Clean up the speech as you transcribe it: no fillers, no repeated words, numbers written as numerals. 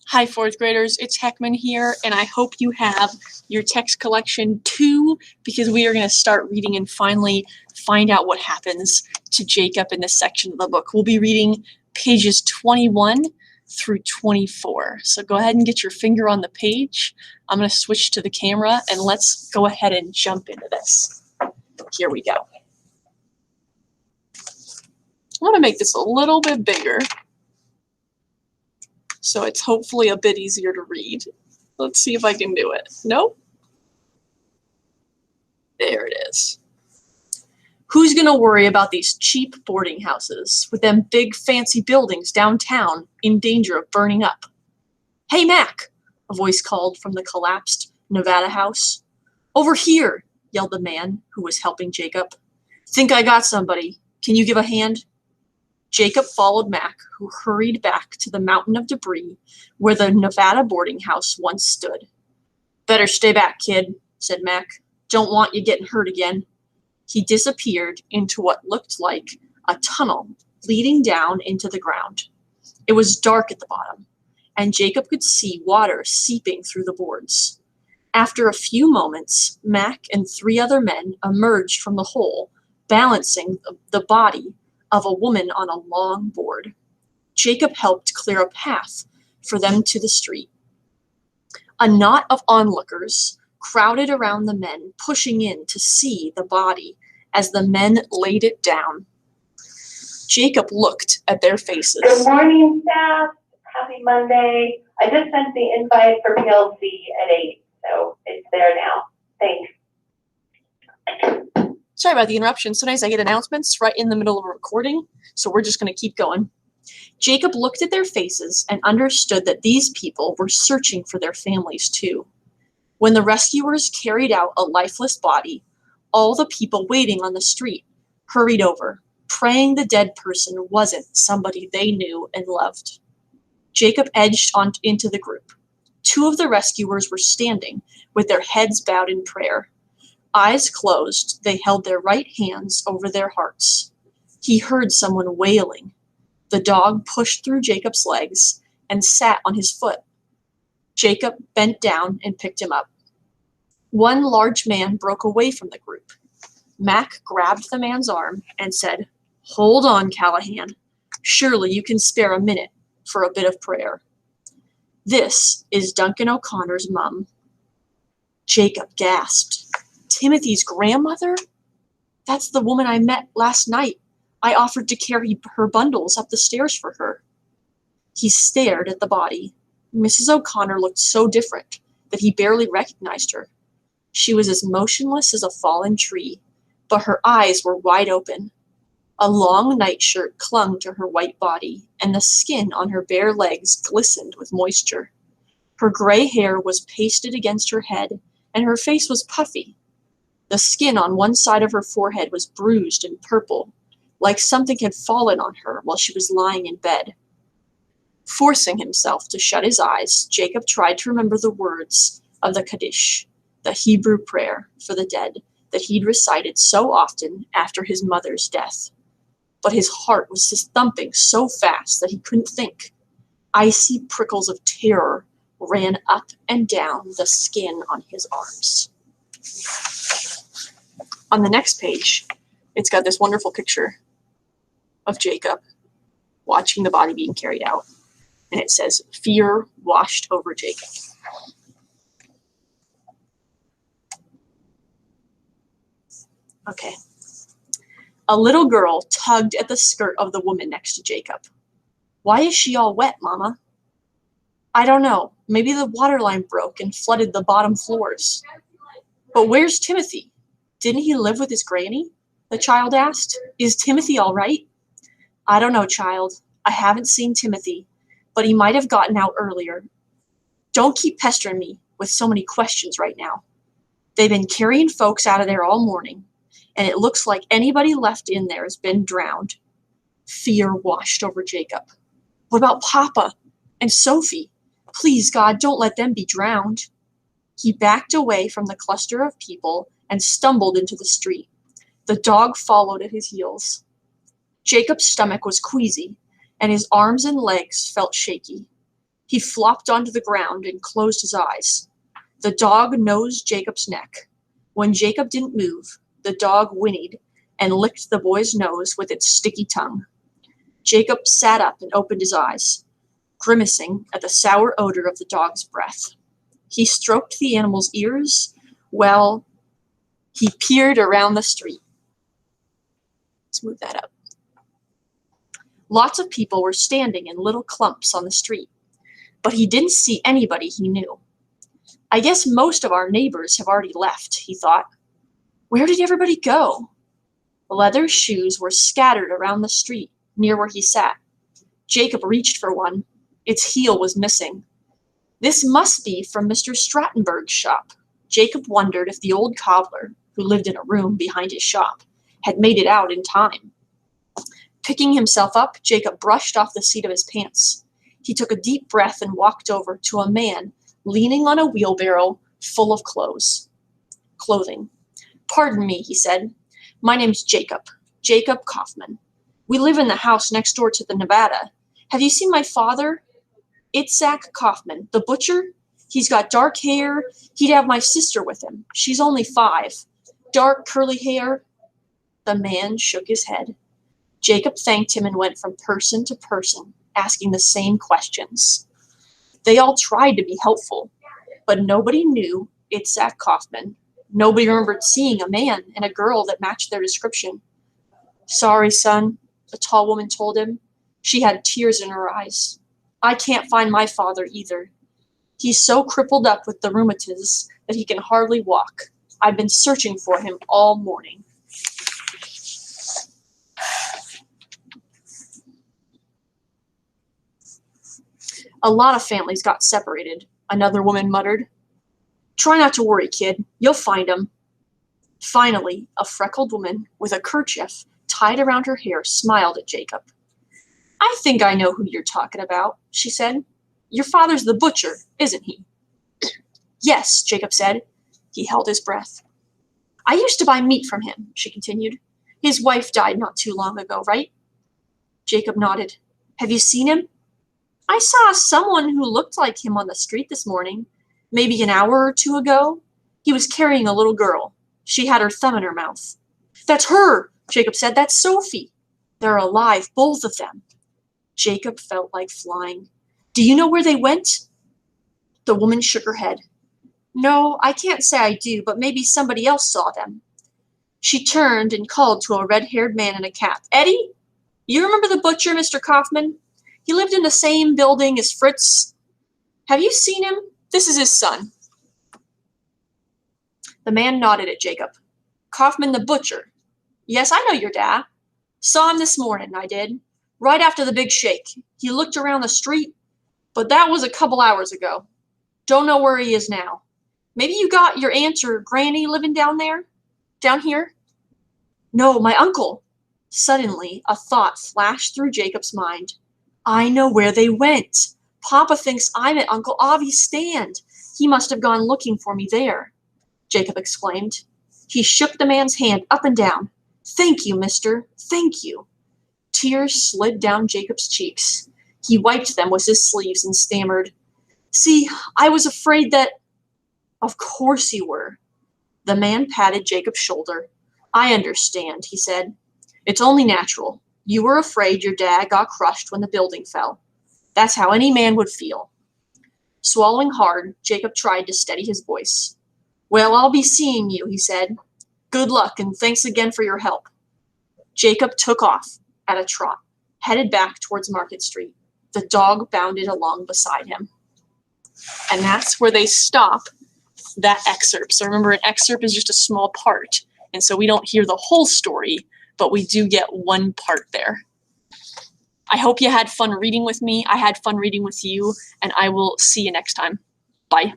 Hi, fourth graders, it's Heckman here, and I hope you have your text collection too, because we are going to start reading and finally find out what happens to Jacob in this section of the book. We'll be reading pages 21 through 24. So go ahead and get your finger on the page. I'm going to switch to the camera, and let's go ahead and jump into this. Here we go. I want to make this a little bit bigger, so it's hopefully a bit easier to read. Let's see if I can do it. Nope. There it is. Who's gonna worry about these cheap boarding houses with them big fancy buildings downtown in danger of burning up? Hey, Mac, a voice called from the collapsed Nevada house. Over here, yelled the man who was helping Jacob. Think I got somebody. Can you give a hand? Jacob followed Mac, who hurried back to the mountain of debris where the Nevada boarding house once stood. Better stay back, kid, said Mac. Don't want you getting hurt again. He disappeared into what looked like a tunnel leading down into the ground. It was dark at the bottom, and Jacob could see water seeping through the boards. After a few moments, Mac and 3 other men emerged from the hole, balancing the body of a woman on a long board. Jacob helped clear a path for them to the street. A knot of onlookers crowded around the men, pushing in to see the body as the men laid it down. Jacob looked at their faces. Good morning, staff. Happy Monday. I just sent the invite for PLC at 8, so it's there now. Thanks. Sorry about the interruption. Sometimes I get announcements right in the middle of a recording, so we're just going to keep going. Jacob looked at their faces and understood that these people were searching for their families too. When the rescuers carried out a lifeless body, all the people waiting on the street hurried over, praying the dead person wasn't somebody they knew and loved. Jacob edged into the group. 2 of the rescuers were standing with their heads bowed in prayer. Eyes closed, they held their right hands over their hearts. He heard someone wailing. The dog pushed through Jacob's legs and sat on his foot. Jacob bent down and picked him up. One large man broke away from the group. Mac grabbed the man's arm and said, "Hold on, Callahan. Surely you can spare a minute for a bit of prayer." This is Duncan O'Connor's mom. Jacob gasped. Timothy's grandmother? That's the woman I met last night. I offered to carry her bundles up the stairs for her. He stared at the body. Mrs. O'Connor looked so different that he barely recognized her. She was as motionless as a fallen tree, but her eyes were wide open. A long nightshirt clung to her white body, and the skin on her bare legs glistened with moisture. Her gray hair was pasted against her head, and her face was puffy. The skin on one side of her forehead was bruised and purple, like something had fallen on her while she was lying in bed. Forcing himself to shut his eyes, Jacob tried to remember the words of the Kaddish, the Hebrew prayer for the dead that he'd recited so often after his mother's death. But his heart was just thumping so fast that he couldn't think. Icy prickles of terror ran up and down the skin on his arms. On the next page, it's got this wonderful picture of Jacob watching the body being carried out. And it says, "Fear washed over Jacob." Okay. A little girl tugged at the skirt of the woman next to Jacob. "Why is she all wet, Mama?" "I don't know. Maybe the water line broke and flooded the bottom floors." "But where's Timothy? Didn't he live with his granny?" the child asked. "Is Timothy all right?" "I don't know, child. I haven't seen Timothy, but he might have gotten out earlier. Don't keep pestering me with so many questions right now. They've been carrying folks out of there all morning, and it looks like anybody left in there has been drowned." Fear washed over Jacob. "What about Papa and Sophie? Please, God, don't let them be drowned." He backed away from the cluster of people and stumbled into the street. The dog followed at his heels. Jacob's stomach was queasy, and his arms and legs felt shaky. He flopped onto the ground and closed his eyes. The dog nosed Jacob's neck. When Jacob didn't move, the dog whinnied and licked the boy's nose with its sticky tongue. Jacob sat up and opened his eyes, grimacing at the sour odor of the dog's breath. He stroked the animal's ears while he peered around the street. Let's move that up. Lots of people were standing in little clumps on the street, but he didn't see anybody he knew. I guess most of our neighbors have already left, he thought. Where did everybody go? Leather shoes were scattered around the street near where he sat. Jacob reached for one. Its heel was missing. This must be from Mr. Strattenberg's shop. Jacob wondered if the old cobbler, who lived in a room behind his shop, had made it out in time. Picking himself up, Jacob brushed off the seat of his pants. He took a deep breath and walked over to a man leaning on a wheelbarrow full of clothing. Pardon me, he said. My name's Jacob Kaufman. We live in the house next door to the Nevada. Have you seen my father? Itzhak Kaufman, the butcher? He's got dark hair. He'd have my sister with him. She's only 5. Dark, curly hair. The man shook his head. Jacob thanked him and went from person to person, asking the same questions. They all tried to be helpful, but nobody knew Itzhak Kaufman. Nobody remembered seeing a man and a girl that matched their description. Sorry, son, the tall woman told him. She had tears in her eyes. I can't find my father either. He's so crippled up with the rheumatiz that he can hardly walk. I've been searching for him all morning. A lot of families got separated, another woman muttered. Try not to worry, kid. You'll find him. Finally, a freckled woman with a kerchief tied around her hair smiled at Jacob. I think I know who you're talking about, she said. Your father's the butcher, isn't he? Yes, Jacob said. He held his breath. I used to buy meat from him, she continued. His wife died not too long ago, right? Jacob nodded. Have you seen him? I saw someone who looked like him on the street this morning, maybe an hour or 2 ago. He was carrying a little girl. She had her thumb in her mouth. That's her, Jacob said. That's Sophie. They're alive, both of them. Jacob felt like flying. Do you know where they went? The woman shook her head. No, I can't say I do, but maybe somebody else saw them. She turned and called to a red-haired man in a cap. Eddie, you remember the butcher, Mr. Kaufman? He lived in the same building as Fritz. Have you seen him? This is his son. The man nodded at Jacob. Kaufman the butcher. Yes, I know your dad. Saw him this morning, I did. Right after the big shake. He looked around the street, but that was a couple hours ago. Don't know where he is now. Maybe you got your aunt or granny living down there? Down here? No, my uncle. Suddenly, a thought flashed through Jacob's mind. I know where they went. Papa thinks I'm at Uncle Avi's stand. He must have gone looking for me there, Jacob exclaimed. He shook the man's hand up and down. Thank you, mister. Thank you. Tears slid down Jacob's cheeks. He wiped them with his sleeves and stammered. See, I was afraid that... Of course you were. The man patted Jacob's shoulder. I understand, he said. It's only natural. You were afraid your dad got crushed when the building fell. That's how any man would feel. Swallowing hard, Jacob tried to steady his voice. Well, I'll be seeing you, he said. Good luck, and thanks again for your help. Jacob took off at a trot, headed back towards Market Street. The dog bounded along beside him. And that's where they stop that excerpt. So remember, an excerpt is just a small part. And so we don't hear the whole story, but we do get one part there. I hope you had fun reading with me. I had fun reading with you, and I will see you next time. Bye.